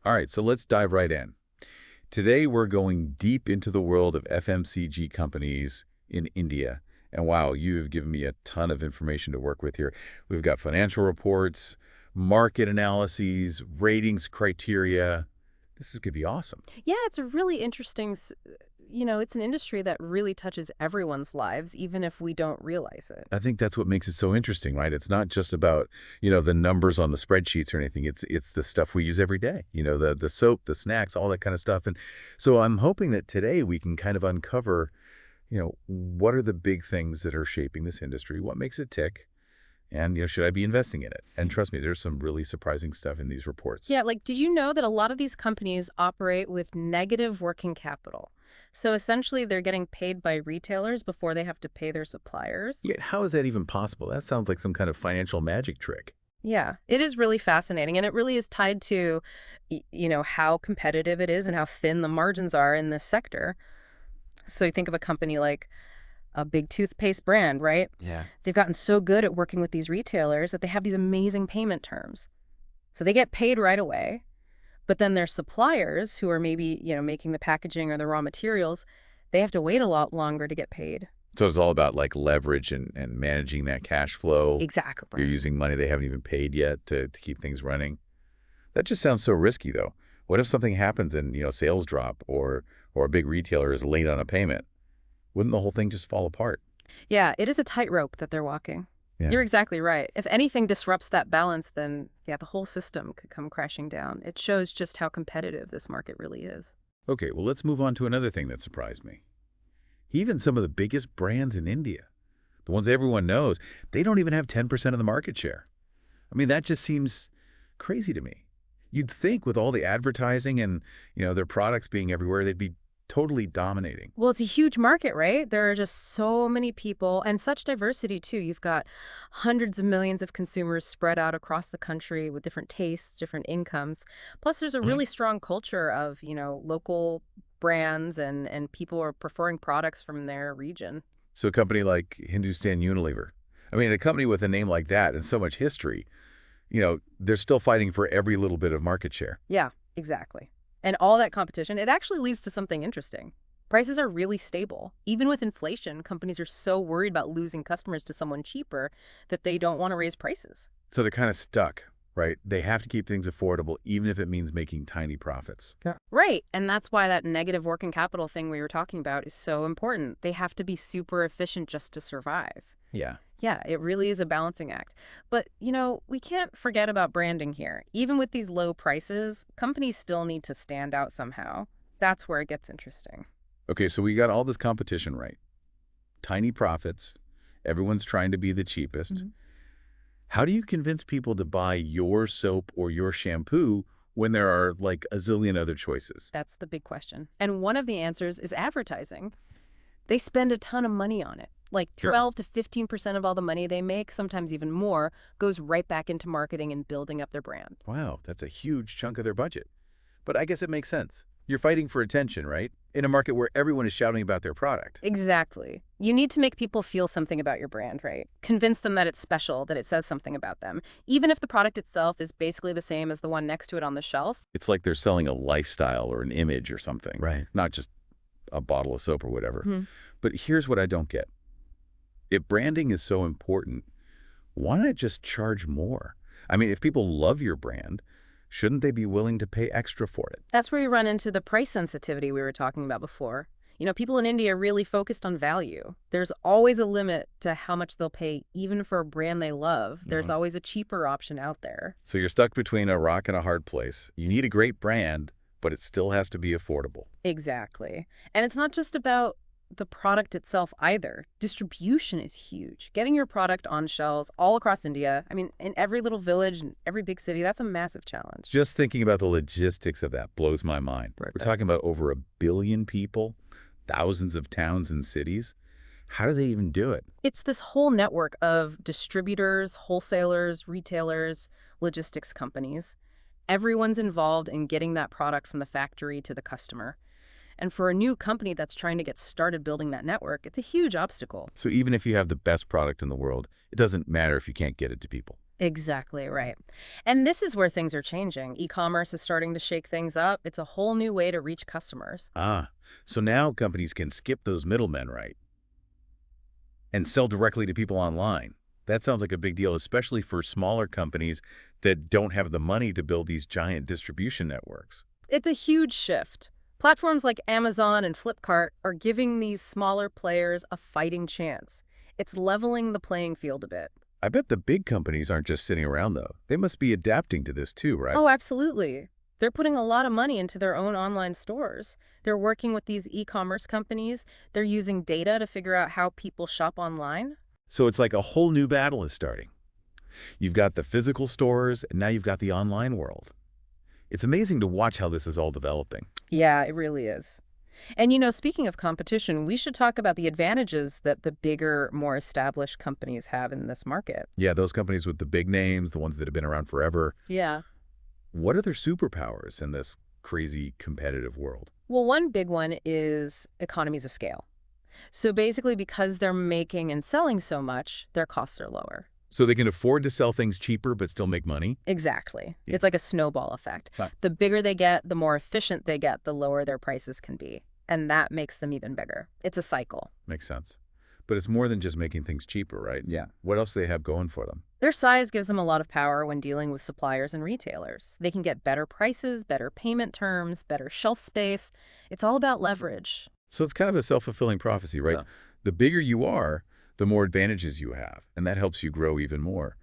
All right, so let's dive right in. Today, we're going deep into the world of FMCG companies in India. And wow, you have given me a ton of information to work with here. We've got financial reports, market analyses, ratings criteria. This is going to be awesome. Yeah, it's a really interesting, it's an industry that really touches everyone's lives, even if we don't realize it. I think that's what makes it so interesting, right? It's not just about, the numbers on the spreadsheets or anything. It's the stuff we use every day, the soap, the snacks, all that kind of stuff. And so I'm hoping that today we can kind of uncover, what are the big things that are shaping this industry? What makes it tick? And, should I be investing in it? And trust me, there's some really surprising stuff in these reports. Yeah, like, did you know that a lot of these companies operate with negative working capital? So essentially, they're getting paid by retailers before they have to pay their suppliers. Yet, how is that even possible? That sounds like some kind of financial magic trick. Yeah, it is really fascinating, and it really is tied to, how competitive it is and how thin the margins are in this sector. So you think of a company like a big toothpaste brand, right? Yeah. They've gotten so good at working with these retailers that they have these amazing payment terms. So they get paid right away, but then their suppliers, who are maybe, making the packaging or the raw materials, they have to wait a lot longer to get paid. So it's all about like leverage and managing that cash flow. You're Exactly. using money they haven't even paid yet to keep things running. That just sounds so risky, though. What if something happens and, sales drop or a big retailer is late on a payment? Wouldn't the whole thing just fall apart? Yeah, it is a tightrope that they're walking. Yeah. You're exactly right. If anything disrupts that balance, then yeah, the whole system could come crashing down. It shows just how competitive this market really is. Okay, well, let's move on to another thing that surprised me. Even some of the biggest brands in India, the ones everyone knows, they don't even have 10% of the market share. I mean, that just seems crazy to me. You'd think with all the advertising and, their products being everywhere, they'd be totally dominating. Well, it's a huge market, right? There are just so many people and such diversity too. You've got hundreds of millions of consumers spread out across the country with different tastes, different incomes. Plus, there's a really strong culture of, local brands and people are preferring products from their region. So a company like Hindustan Unilever, I mean, a company with a name like that and so much history, they're still fighting for every little bit of market share. Yeah, exactly. And all that competition, it actually leads to something interesting. Prices are really stable. Even with inflation, companies are so worried about losing customers to someone cheaper that they don't want to raise prices. So they're kind of stuck, right? They have to keep things affordable, even if it means making tiny profits. Yeah. Right. And that's why that negative working capital thing we were talking about is so important. They have to be super efficient just to survive. Yeah. Yeah, it really is a balancing act. But, we can't forget about branding here. Even with these low prices, companies still need to stand out somehow. That's where it gets interesting. Okay, so we got all this competition right. Tiny profits. Everyone's trying to be the cheapest. Mhm. How do you convince people to buy your soap or your shampoo when there are like a zillion other choices? That's the big question. And one of the answers is advertising. They spend a ton of money on it. Like Sure. 12 to 15% of all the money they make, sometimes even more, goes right back into marketing and building up their brand. Wow, that's a huge chunk of their budget. But I guess it makes sense. You're fighting for attention, right? In a market where everyone is shouting about their product. Exactly. You need to make people feel something about your brand, right? Convince them that it's special, that it says something about them, even if the product itself is basically the same as the one next to it on the shelf. It's like they're selling a lifestyle or an image or something. Right. Not just a bottle of soap or whatever. Mhm. But here's what I don't get. If branding is so important, why not just charge more? I mean, if people love your brand, shouldn't they be willing to pay extra for it? That's where you run into the price sensitivity we were talking about before. People in India are really focused on value. There's always a limit to how much they'll pay, even for a brand they love. There's Mhm. always a cheaper option out there. So you're stuck between a rock and a hard place. You need a great brand, but it still has to be affordable. Exactly. And it's not just about the product itself either. Distribution is huge. Getting your product on shelves all across India, I mean, in every little village and every big city, that's a massive challenge. Just thinking about the logistics of that blows my mind. Right. We're talking about over 1 billion people, thousands of towns and cities. How do they even do it? It's this whole network of distributors, wholesalers, retailers, logistics companies. Everyone's involved in getting that product from the factory to the customer. And for a new company that's trying to get started building that network, it's a huge obstacle. So even if you have the best product in the world, it doesn't matter if you can't get it to people. Exactly right. And this is where things are changing. E-commerce is starting to shake things up. It's a whole new way to reach customers. Ah, so now companies can skip those middlemen, right? And sell directly to people online. That sounds like a big deal, especially for smaller companies that don't have the money to build these giant distribution networks. It's a huge shift. Platforms like Amazon and Flipkart are giving these smaller players a fighting chance. It's leveling the playing field a bit. I bet the big companies aren't just sitting around, though. They must be adapting to this too, right? Oh, absolutely. They're putting a lot of money into their own online stores. They're working with these e-commerce companies. They're using data to figure out how people shop online. So it's like a whole new battle is starting. You've got the physical stores, and now you've got the online world. It's amazing to watch how this is all developing. Yeah, it really is. And speaking of competition, we should talk about the advantages that the bigger, more established companies have in this market. Yeah, those companies with the big names, the ones that have been around forever, Yeah. what are their superpowers in this crazy competitive world? Well, one big one is economies of scale. So basically, because they're making and selling so much, their costs are lower. So they can afford to sell things cheaper but still make money? Exactly. Yeah. It's like a snowball effect. Huh. The bigger they get, the more efficient they get, the lower their prices can be. And that makes them even bigger. It's a cycle. Makes sense. But it's more than just making things cheaper, right? Yeah. What else do they have going for them? Their size gives them a lot of power when dealing with suppliers and retailers. They can get better prices, better payment terms, better shelf space. It's all about leverage. So it's kind of a self-fulfilling prophecy, right? Yeah. The bigger you are, the more advantages you have, and that helps you grow even more.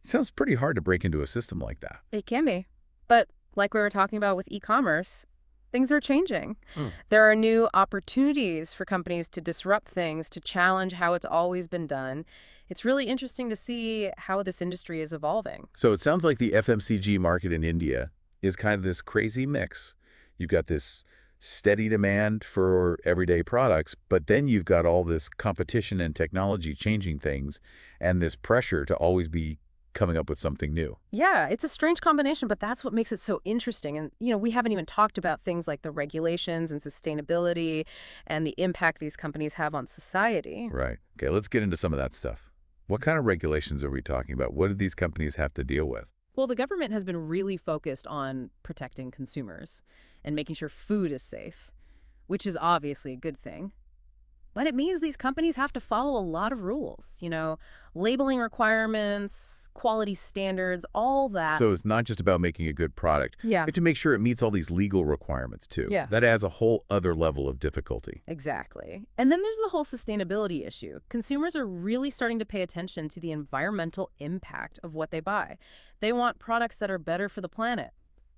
It sounds pretty hard to break into a system like that. It can be. But like we were talking about with e-commerce, things are changing. Hmm. There are new opportunities for companies to disrupt things, to challenge how it's always been done. It's really interesting to see how this industry is evolving. So it sounds like the FMCG market in India is kind of this crazy mix. You've got this steady demand for everyday products, but then you've got all this competition and technology changing things and this pressure to always be coming up with something new. Yeah, it's a strange combination, but that's what makes it so interesting. And, we haven't even talked about things like the regulations and sustainability and the impact these companies have on society. Right. Okay, let's get into some of that stuff. What kind of regulations are we talking about? What do these companies have to deal with? Well, the government has been really focused on protecting consumers and making sure food is safe, which is obviously a good thing. But it means these companies have to follow a lot of rules, labeling requirements, quality standards, all that. So it's not just about making a good product. You Yeah, have to make sure it meets all these legal requirements, too. Yeah. That adds a whole other level of difficulty. exactly. And then there's the whole sustainability issue. Consumers are really starting to pay attention to the environmental impact of what they buy. They want products that are better for the planet.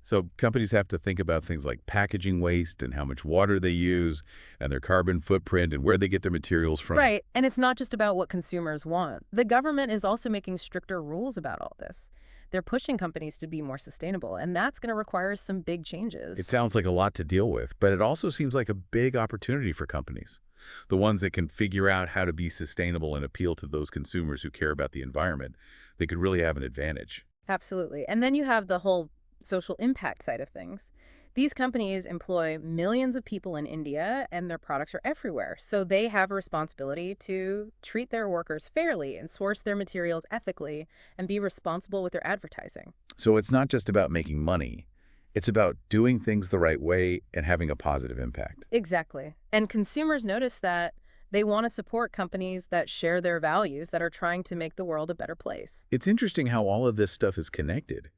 So companies have to think about things like packaging waste and how much water they use and their carbon footprint and where they get their materials from. Right, and it's not just about what consumers want. The government is also making stricter rules about all this. They're pushing companies to be more sustainable, and that's going to require some big changes. It sounds like a lot to deal with, but it also seems like a big opportunity for companies. The ones that can figure out how to be sustainable and appeal to those consumers who care about the environment, they could really have an advantage. Absolutely. And then you have the whole social impact side of things. These companies employ millions of people in India, and their products are everywhere. So they have a responsibility to treat their workers fairly and source their materials ethically and be responsible with their advertising. So it's not just about making money. It's about doing things the right way and having a positive impact. Exactly. And consumers notice that they want to support companies that share their values, that are trying to make the world a better place. It's interesting how all of this stuff is connected.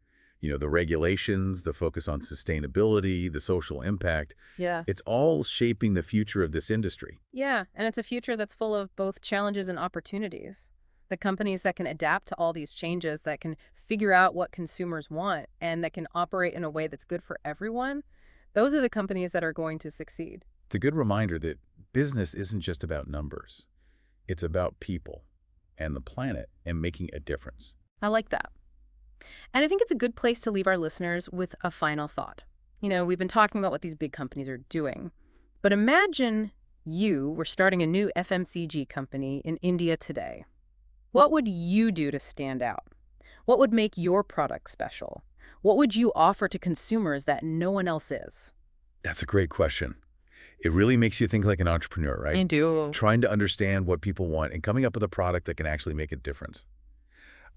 The regulations, the focus on sustainability, the social impact, Yeah. it's all shaping the future of this industry. Yeah, and it's a future that's full of both challenges and opportunities. The companies that can adapt to all these changes, that can figure out what consumers want, and that can operate in a way that's good for everyone, those are the companies that are going to succeed. It's a good reminder that business isn't just about numbers. It's about people and the planet and making a difference. I like that. And I think it's a good place to leave our listeners with a final thought. We've been talking about what these big companies are doing, but imagine you were starting a new FMCG company in India today. What would you do to stand out? What would make your product special? What would you offer to consumers that no one else is? That's a great question. It really makes you think like an entrepreneur, right? I do. Trying to understand what people want and coming up with a product that can actually make a difference.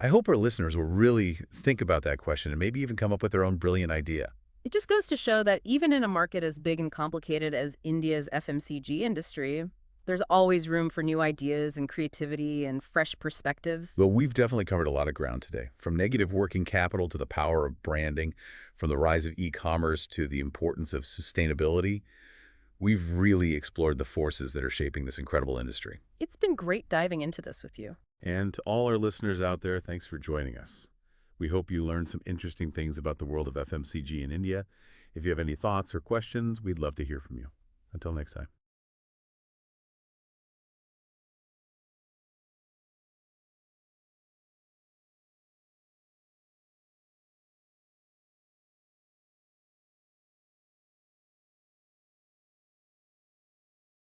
I hope our listeners will really think about that question and maybe even come up with their own brilliant idea. It just goes to show that even in a market as big and complicated as India's FMCG industry, there's always room for new ideas and creativity and fresh perspectives. Well, we've definitely covered a lot of ground today, from negative working capital to the power of branding, from the rise of e-commerce to the importance of sustainability. We've really explored the forces that are shaping this incredible industry. It's been great diving into this with you. And to all our listeners out there, thanks for joining us. We hope you learned some interesting things about the world of FMCG in India. If you have any thoughts or questions, we'd love to hear from you. Until next time.